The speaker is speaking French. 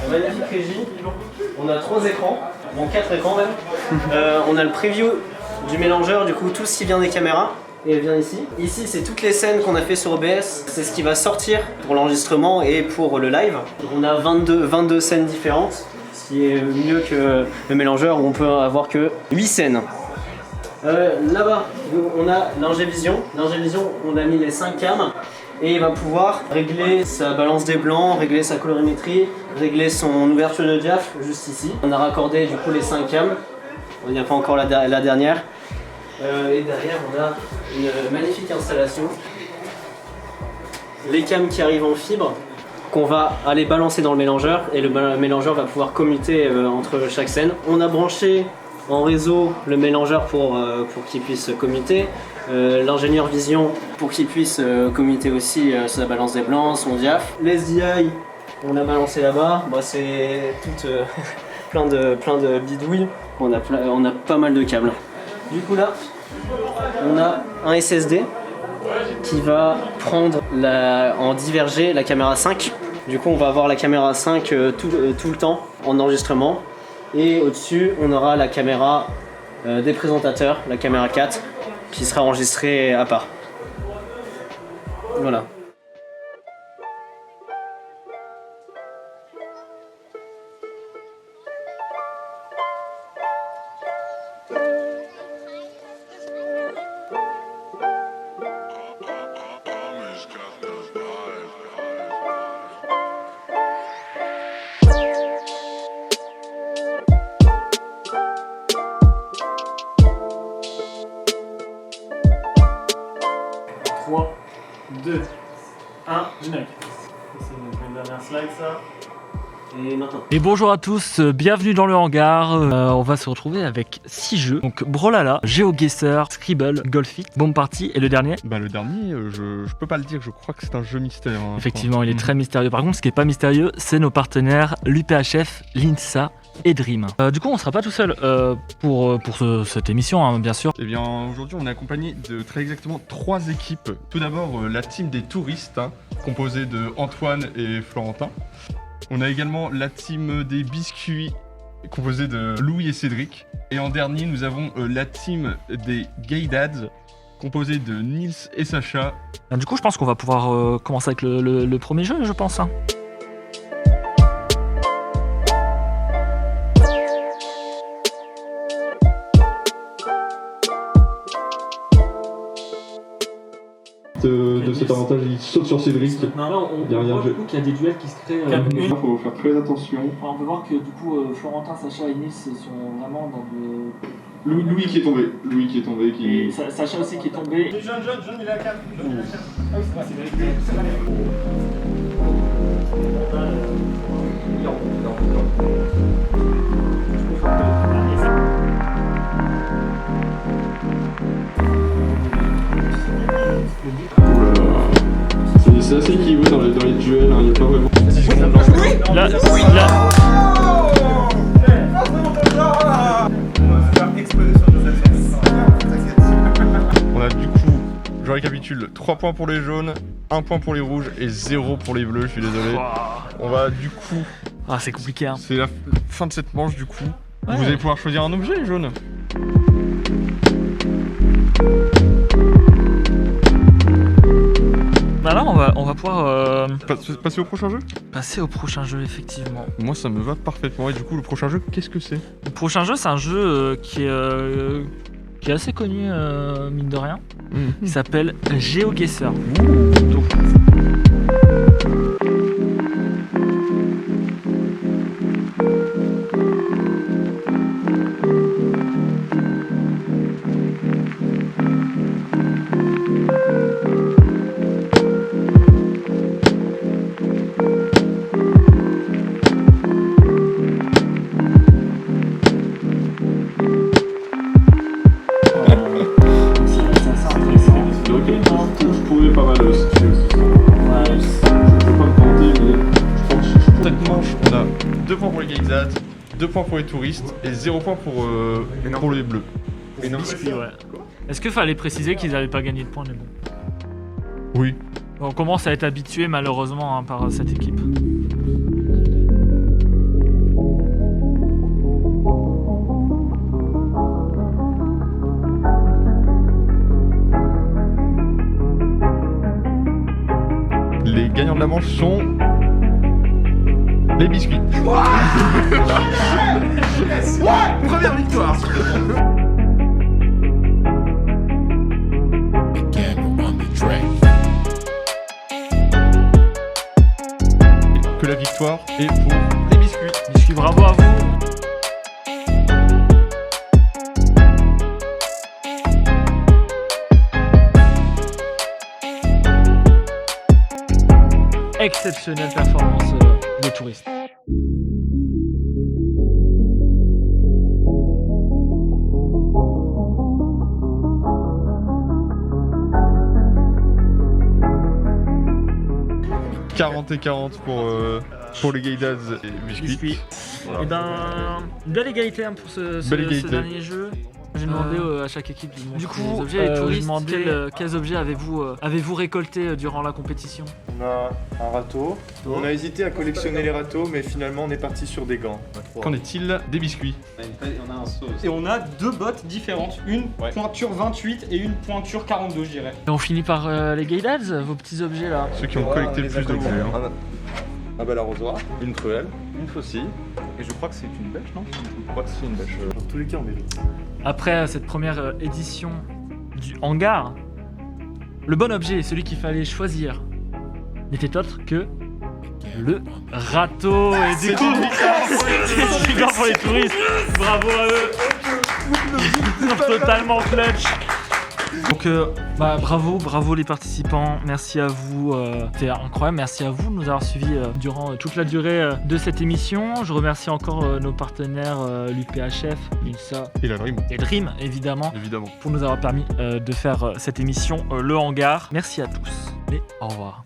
magnifique régie. On a 3 écrans, bon 4 écrans même. On a le preview du mélangeur, du coup tout ce qui vient des caméras. Et elle vient ici. Ici, c'est toutes les scènes qu'on a fait sur OBS. C'est ce qui va sortir pour l'enregistrement et pour le live. On a 22 scènes différentes, ce qui est mieux que le mélangeur où on peut avoir que 8 scènes. Là-bas, on a l'Ingévision. L'Ingévision, on a mis les 5 cams et il va pouvoir régler sa balance des blancs, régler sa colorimétrie, régler son ouverture de diaph juste ici. On a raccordé du coup les 5 cams. Il n'y a pas encore la dernière. Et derrière, on a une magnifique installation. Les cams qui arrivent en fibre qu'on va aller balancer dans le mélangeur et le mélangeur va pouvoir commuter entre chaque scène. On a branché en réseau le mélangeur pour qu'il puisse commuter. L'ingénieur vision pour qu'il puisse commuter aussi sa balance des blancs, son diaph. Les SDI, on l'a balancé là-bas. Bon, c'est tout plein de bidouilles. On a pas mal de câbles. Du coup là, on a un SSD qui va prendre en divergé la caméra 5. Du coup on va avoir la caméra 5 tout le temps en enregistrement. Et au-dessus on aura la caméra des présentateurs, la caméra 4, qui sera enregistrée à part. Voilà. Trois, 2, 1, générique. C'est une dernière slide ça. Et maintenant. Et bonjour à tous, bienvenue dans le hangar. On va se retrouver avec 6 jeux. Donc Brawlhalla, GeoGuessr, Scribble, Golf It, Bomb Party et le dernier. Bah le dernier, je peux pas le dire, je crois que c'est un jeu mystère. Hein, effectivement, il est très mystérieux. Par contre, ce qui est pas mystérieux, c'est nos partenaires l'UPHF, l'INSA et Dream. Du coup, on sera pas tout seul pour cette émission, hein, bien sûr. Et bien aujourd'hui, on est accompagné de très exactement 3 équipes. Tout d'abord, la team des touristes, hein, composée de Antoine et Florentin. On a également la team des biscuits, composée de Louis et Cédric. Et en dernier, nous avons la team des Gay Dads, composée de Nils et Sacha. Du coup, je pense qu'on va pouvoir commencer avec le premier jeu, je pense. Hein. De cet avantage, il saute sur Cédric. Là, on voit du coup qu'il y a des duels qui se créent. Il faut faire très attention. On peut voir que du coup, Florentin, Sacha et Nice sont vraiment dans de... Louis qui est tombé. Et Sacha aussi qui est tombé. Jeune, il a 4. C'est assez équilibré dans les duels, il n'y a pas vraiment. Là. On a du coup, je récapitule, 3 points pour les jaunes, 1 point pour les rouges et 0 pour les bleus, je suis désolé. On va du coup... Ah, c'est compliqué, hein. C'est la fin de cette manche du coup. Ouais. Vous allez pouvoir choisir un objet, les jaunes. Bah là, on va pouvoir Passer au prochain jeu. passer au prochain jeu, effectivement. Moi ça me va parfaitement. Et du coup, le prochain jeu, qu'est-ce que c'est? Le prochain jeu, c'est un jeu qui est assez connu, mine de rien. Il s'appelle GeoGuessr. Donc, Je trouvais pas mal aussi. Je peux pas me tenter, mais je pense que Cette manche, on a 2 points pour les Gayzat, 2 points pour les touristes et 0 points pour les bleus. biscuit, ouais. Est-ce qu'il fallait préciser qu'ils n'avaient pas gagné de points, mais bon. Oui. On commence à être habitué malheureusement, hein, par cette équipe. gagnants de la manche sont les biscuits. Première victoire. Que la victoire est pour les biscuits. Biscuits, bravo à vous. Exceptionnelle performance des touristes. « 40 et 40 pour les Gaydaz et biscuits. Voilà. Et ben, belle égalité hein, pour ce dernier jeu. J'ai demandé à chaque équipe de montrer des objets. Les touristes, quels objets avez-vous récoltés durant la compétition? On a un râteau. On a hésité à collectionner les râteaux, mais finalement on est parti sur des gants. Qu'en est-il des biscuits? On a un saut aussi. Et on a deux bottes différentes, une pointure 28 et une pointure 42 je dirais. Et on finit par les Gaydaz, vos petits objets là. Ceux qui ont collecté le plus d'objets. Hein. Un bel arrosoir, une truelle, une faucille, et je crois que c'est une bêche, non? Je crois que c'est une bêche. Dans tous les cas, on met l'autre. Après cette première édition du hangar, le bon objet, celui qu'il fallait choisir, n'était autre que le râteau. Et du coup, c'est super pour les touristes. Bravo à eux. Ils sont totalement clutch. Donc bravo les participants, merci à vous, c'était incroyable, merci à vous de nous avoir suivis durant toute la durée de cette émission. Je remercie encore nos partenaires l'UPHF, l'INSA Et la Dream. et Dream évidemment Évidemment. pour nous avoir permis de faire cette émission Le Hangar. Merci à tous et au revoir.